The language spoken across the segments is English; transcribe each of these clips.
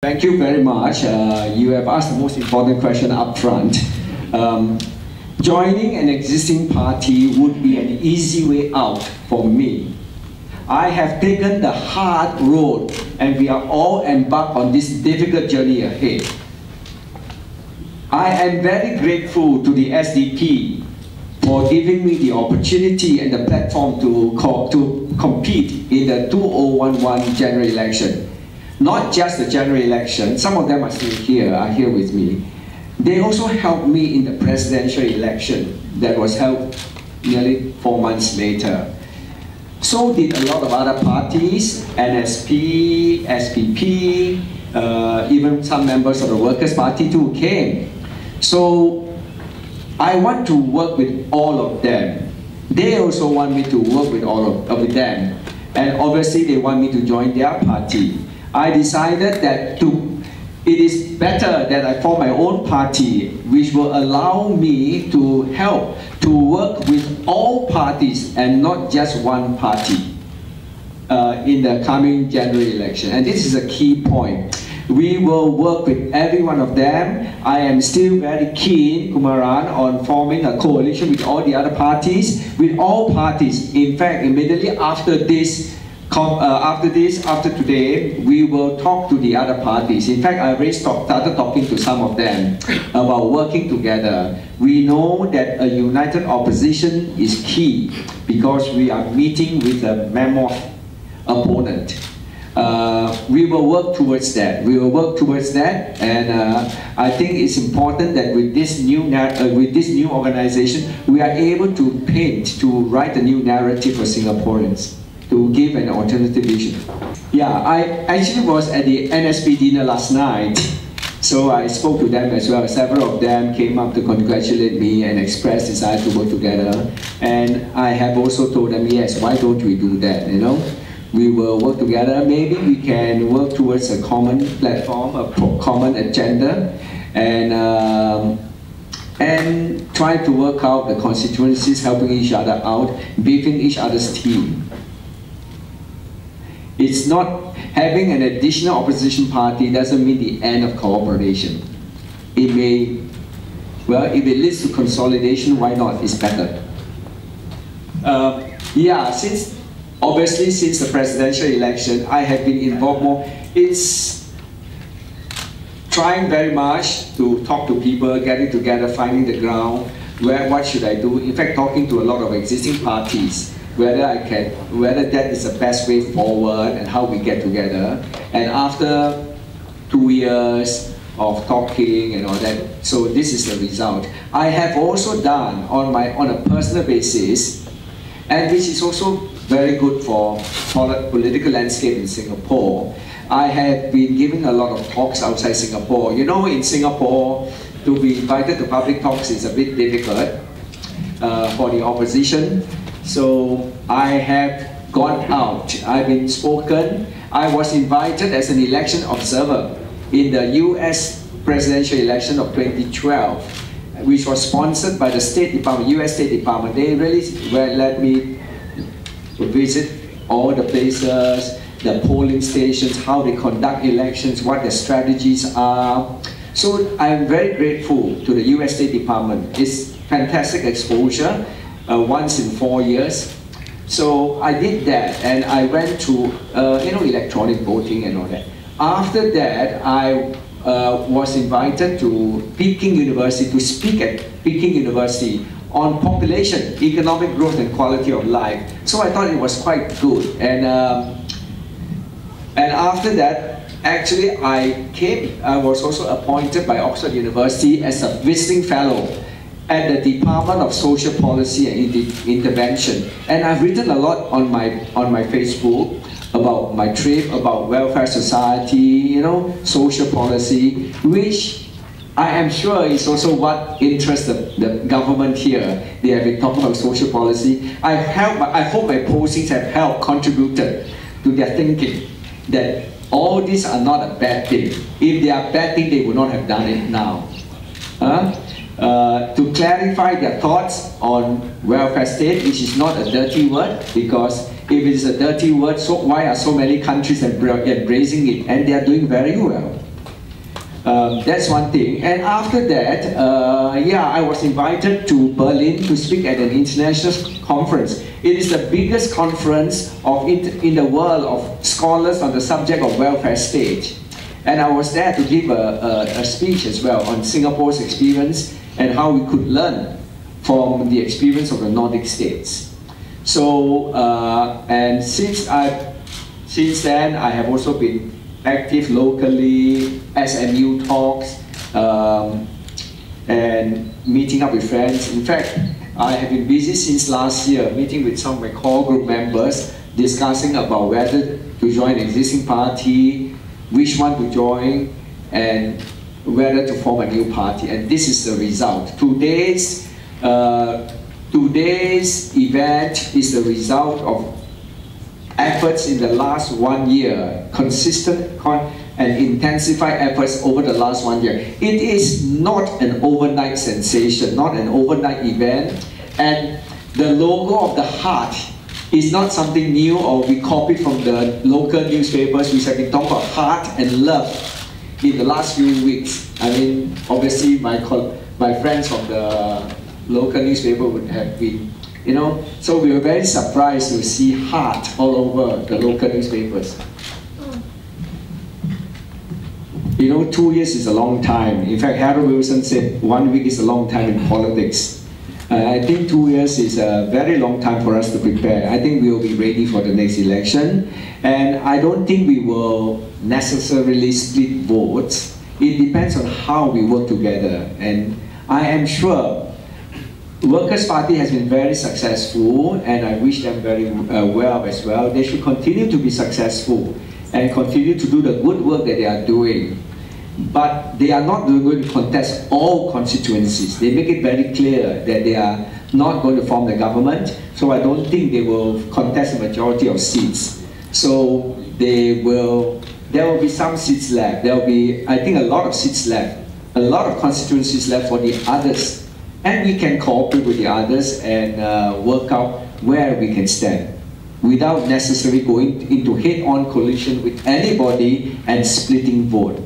Thank you very much. You have asked the most important question up front. Joining an existing party would be an easy way out for me. I have taken the hard road and we are all embarked on this difficult journey ahead. I am very grateful to the SDP for giving me the opportunity and the platform to compete in the 2011 general election. Not just the general election, some of them are still here, are here with me. They also helped me in the presidential election that was held nearly 4 months later. So did a lot of other parties, NSP, SFP, even some members of the Workers' Party too came. So I want to work with all of them. They also want me to work with all of them. And obviously they want me to join their party. I decided that it is better that I form my own party, which will allow me to help to work with all parties and not just one party in the coming general election. And this is a key point. We will work with every one of them. I am still very keen, Kumaran, on forming a coalition with all the other parties, with all parties. In fact, immediately after this, after today, we will talk to the other parties. In fact, I already started talking to some of them about working together. We know that a united opposition is key because we are meeting with a mammoth opponent. We will work towards that. We will work towards that, and I think it's important that with this new organization, we are able to write a new narrative for Singaporeans, to give an alternative vision. Yeah, I actually was at the NSP dinner last night, so I spoke to them as well. Several of them came up to congratulate me and express desire to work together. And I have also told them, yes, why don't we do that, you know? We will work together. Maybe we can work towards a common platform, a common agenda, and try to work out the constituencies, helping each other out, beefing each other's team. It's not having an additional opposition party doesn't mean the end of cooperation. It may, well, if it leads to consolidation, why not? It's better. Yeah, obviously since the presidential election, I have been involved more. It's trying very much to talk to people, getting together, finding the ground, what should I do? In fact, talking to a lot of existing parties, whether that is the best way forward and how we get together. And after 2 years of talking and all that, so this is the result. I have also done on a personal basis, and which is also very good for political landscape in Singapore. I have been giving a lot of talks outside Singapore. You know, in Singapore, to be invited to public talks is a bit difficult for the opposition. So I have gone out, I've been spoken. I was invited as an election observer in the US presidential election of 2012, which was sponsored by the State Department, US State Department. They really let me visit all the places, the polling stations, how they conduct elections, what their strategies are. So I'm very grateful to the US State Department. It's fantastic exposure. Once in 4 years. So I did that, and I went to electronic voting and all that. After that, I was invited to Peking University to speak at Peking University on population, economic growth and quality of life. So I thought it was quite good. And after that, actually I was also appointed by Oxford University as a visiting fellow at the Department of Social Policy and Intervention. And I've written a lot on my Facebook about my trip, about welfare society, you know, social policy, which I am sure is also what interests the government here. They have been talking about social policy. I hope my postings have helped contributed to their thinking that all these are not a bad thing. If they are bad thing, they would not have done it now. To clarify their thoughts on welfare state, which is not a dirty word, because if it is a dirty word, so why are so many countries embracing it? And they are doing very well. That's one thing. And after that, yeah, I was invited to Berlin to speak at an international conference. It is the biggest conference in the world of scholars on the subject of welfare state. And I was there to give a speech as well on Singapore's experience and how we could learn from the experience of the Nordic states. So, and since then, I have also been active locally, SMU talks, and meeting up with friends. In fact, I have been busy since last year, meeting with some of my core group members, discussing about whether to join an existing party, which one to join, and whether to form a new party. And this is the result. Today's event is the result of efforts in the last 1 year, consistent and intensified efforts over the last 1 year. It is not an overnight sensation, not an overnight event, and the logo of the heart is not something new or we copied from the local newspapers, which have been talking about heart and love in the last few weeks. I mean, obviously my friends from the local newspaper would have been, you know, so we were very surprised to see heart all over the local newspapers. You know, 2 years is a long time. In fact, Harold Wilson said 1 week is a long time in politics. I think 2 years is a very long time for us to prepare. I think we will be ready for the next election. And I don't think we will necessarily split votes. It depends on how we work together. And I am sure Workers' Party has been very successful, and I wish them very well as well. They should continue to be successful and continue to do the good work that they are doing. But they are not going to contest all constituencies. They make it very clear that they are not going to form the government, so I don't think they will contest the majority of seats. So there will be some seats left. There will be, I think, a lot of seats left, a lot of constituencies left for the others. And we can cooperate with the others and work out where we can stand without necessarily going into head-on collision with anybody and splitting vote.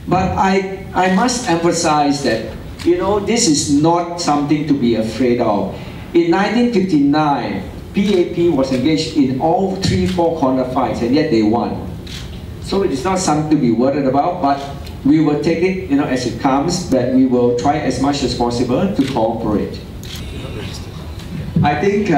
But I must emphasize that, you know, this is not something to be afraid of. In 1959, PAP was engaged in all 3-4 corner fights, and yet they won. So it is not something to be worried about, but we will take it, you know, as it comes, but we will try as much as possible to cooperate. I think,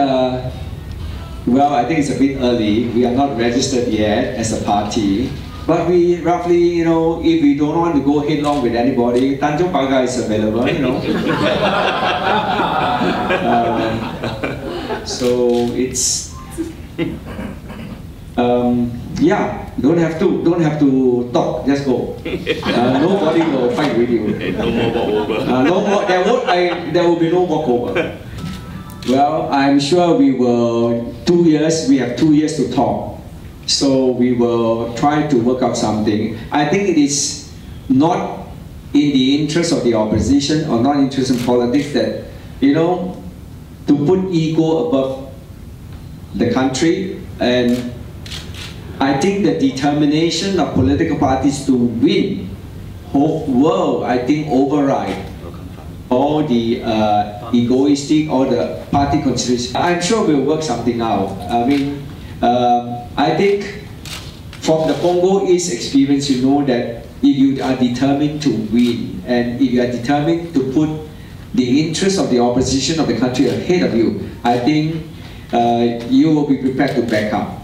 well, I think it's a bit early. We are not registered yet as a party. But we roughly, you know, if we don't want to go headlong with anybody, Tanjung Pagar is available, you know. So it's, yeah, don't have to talk, just go. Nobody will fight with you. No more walkover. No more, there will be no walkover. Well, I'm sure we will, 2 years, we have 2 years to talk. So we will try to work out something. I think it is not in the interest of the opposition or not interest in politics that, you know, to put ego above the country. And I think the determination of political parties to win will, I think, override all the egoistic or the party consideration. I'm sure we'll work something out. I mean, I think from the Congo East experience, you know that if you are determined to win and if you are determined to put the interests of the opposition of the country ahead of you, I think you will be prepared to back up.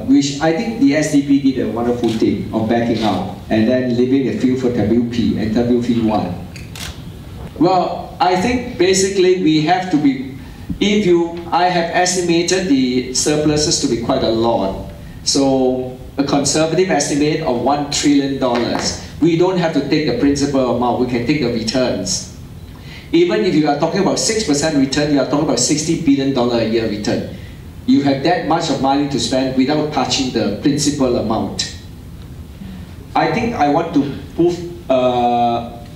Which I think the SDP did a wonderful thing of backing out and then leaving the field for WP, and WP won. Well, I think basically we have to be, I have estimated the surpluses to be quite a lot. So a conservative estimate of $1 trillion. We don't have to take the principal amount, we can take the returns. Even if you are talking about 6% return, you are talking about $60 billion a year return. You have that much of money to spend without touching the principal amount. I think I want to prove,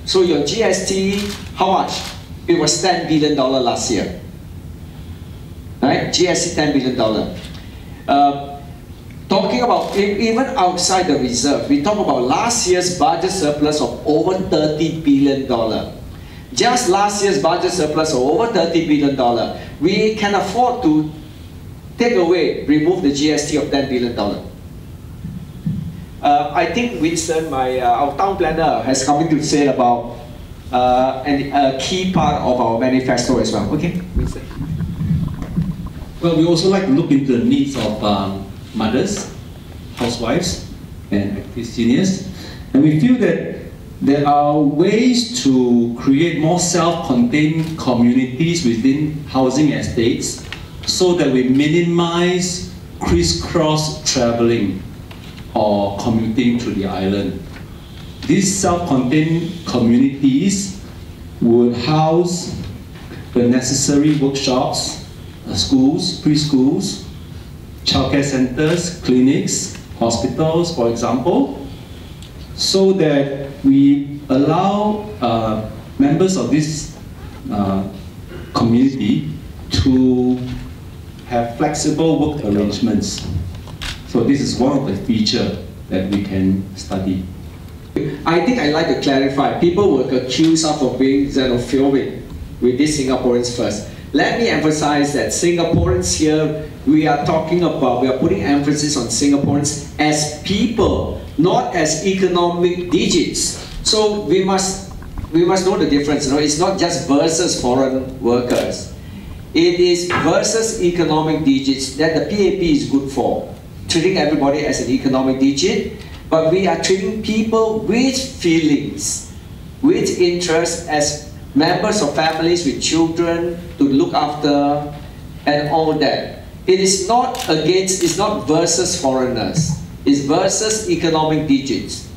so your GST, how much? It was $10 billion last year. Right? GST $10 billion. Talking talking about even outside the reserve, we talk about last year's budget surplus of over $30 billion. Just last year's budget surplus of over $30 billion. We can afford to remove the GST of $10 billion. I think Winston, our town planner, has something to say about a key part of our manifesto as well. Okay, Winston. Well, we also like to look into the needs of mothers, housewives, and active seniors. And we feel that there are ways to create more self-contained communities within housing estates so that we minimize crisscross traveling or commuting to the island. These self-contained communities would house the necessary workshops, schools, preschools, childcare centers, clinics, hospitals, for example, so that we allow members of this community to have flexible work arrangements. So this is one of the features that we can study. I think I'd like to clarify. People will accuse us of being xenophobic with these Singaporeans first. Let me emphasize that Singaporeans here, we are putting emphasis on Singaporeans as people, not as economic digits. So we must know the difference. It's not just versus foreign workers. It is versus economic digits that the PAP is good for. Treating everybody as an economic digit, but we are treating people with feelings, with interests as members of families with children to look after and all that. It is not it's not versus foreigners, it's versus economic digits.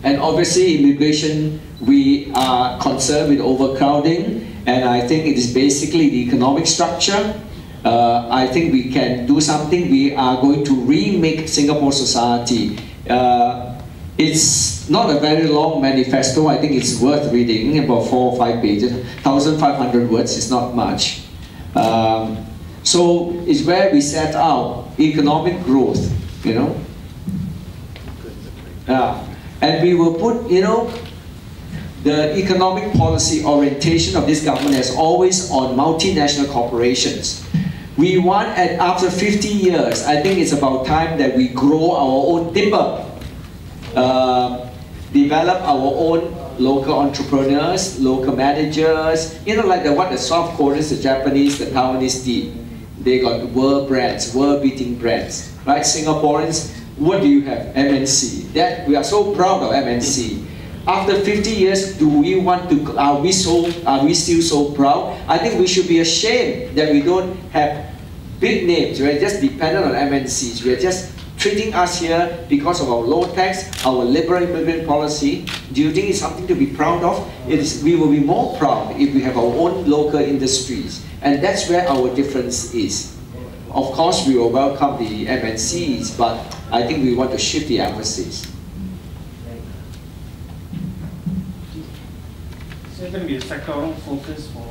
And obviously immigration, we are concerned with overcrowding, and I think it is basically the economic structure. I think we can do something. We are going to remake Singapore society. It's not a very long manifesto. I think it's worth reading, about 4 or 5 pages. 1,500 words is not much. So it's where we set out economic growth, and we will put, the economic policy orientation of this government is always on multinational corporations. We want, after 50 years, I think it's about time that we grow our own timber, develop our own local entrepreneurs, local managers, like what the South Koreans, the Japanese, the Taiwanese did. They got world brands, world-beating brands, right? Singaporeans, what do you have? MNC. That we are so proud of MNC. After 50 years, are we still so proud? I think we should be ashamed that we don't have big names. We're just dependent on MNCs. We're just treating us here because of our low tax, our liberal immigrant policy. Do you think it's something to be proud of? We will be more proud if we have our own local industries. And that's where our difference is. Of course, we will welcome the MNCs, but I think we want to shift the emphasis. Is there going to be a sectoral focus for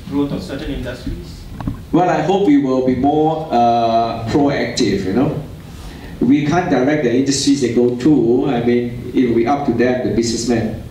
growth of certain industries? Well, I hope we will be more proactive, We can't direct the industries they go to. I mean, it will be up to them, the businessmen.